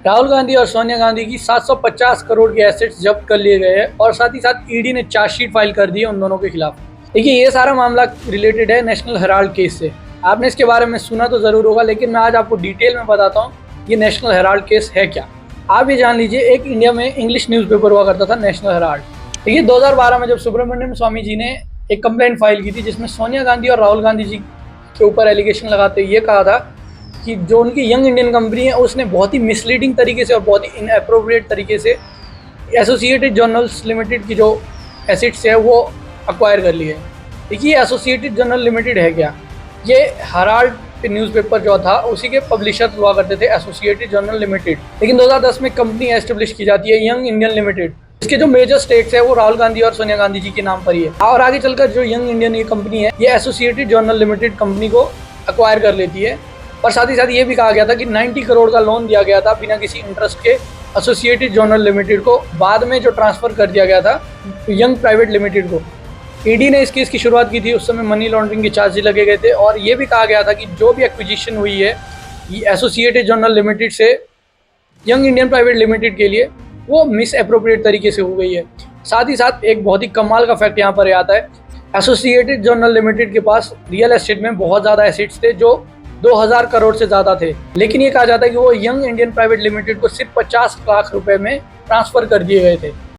राहुल गांधी और सोनिया गांधी की 750 करोड़ के एसेट्स जब्त कर लिए गए हैं और साथ ही साथ ईडी ने चार्जशीट फाइल कर दी है उन दोनों के खिलाफ। देखिए, ये सारा मामला रिलेटेड है नेशनल हेराल्ड केस से। आपने इसके बारे में सुना तो ज़रूर होगा, लेकिन मैं आज आपको डिटेल में बताता हूँ ये नेशनल हेराल्ड केस है क्या। आप ये जान लीजिए, एक इंडिया में इंग्लिश न्यूज़पेपर हुआ करता था नेशनल हेराल्ड। देखिए, 2012 में जब सुब्रमण्यम स्वामी जी ने एक कंप्लेंट फाइल की थी जिसमें सोनिया गांधी और राहुल गांधी जी के ऊपर एलिगेशन लगाते ये कहा था कि जो उनकी यंग इंडियन कंपनी है उसने बहुत ही मिसलीडिंग तरीके से और बहुत ही इनअप्रोप्रिएट तरीके से एसोसिएटेड जर्नल्स लिमिटेड की जो एसेट्स है वो अक्वायर कर ली है। देखिए, एसोसिएटेड जर्नल लिमिटेड है क्या? ये हेराल्ड न्यूज़पेपर जो था उसी के पब्लिशर हुआ करते थे, एसोसिएटेड जर्नल लिमिटेड। लेकिन 2010 में कंपनी एस्टेब्लिश की जाती है यंग इंडियन लिमिटेड। इसके जो मेजर स्टेक्स है वो राहुल गांधी और सोनिया गांधी जी के नाम पर ही है। और आगे चलकर जो यंग इंडियन ये कंपनी है ये एसोसिएटेड जर्नल लिमिटेड कंपनी को अक्वायर कर लेती है। और साथ ही साथ ये भी कहा गया था कि 90 करोड़ का लोन दिया गया था बिना किसी इंटरेस्ट के एसोसिएटेड जर्नल लिमिटेड को, बाद में जो ट्रांसफ़र कर दिया गया था यंग प्राइवेट लिमिटेड को। ईडी ने इस केस की शुरुआत की थी, उस समय मनी लॉन्ड्रिंग के चार्जेस लगे गए थे और ये भी कहा गया था कि जो भी एक्विजिशन हुई है ये एसोसिएटेड जर्नल लिमिटेड से यंग इंडियन प्राइवेट लिमिटेड के लिए वो मिस अप्रोप्रिएट तरीके से हो गई है। साथ ही साथ एक बहुत ही कमाल का फैक्ट यहाँ पर आता है, एसोसिएटेड जर्नल लिमिटेड के पास रियल एस्टेट में बहुत ज़्यादा एसेट्स थे जो 2000 करोड़ से ज़्यादा थे। लेकिन ये कहा जाता है कि वो यंग इंडियन प्राइवेट लिमिटेड को सिर्फ 50 लाख रुपए में ट्रांसफ़र कर दिए गए थे।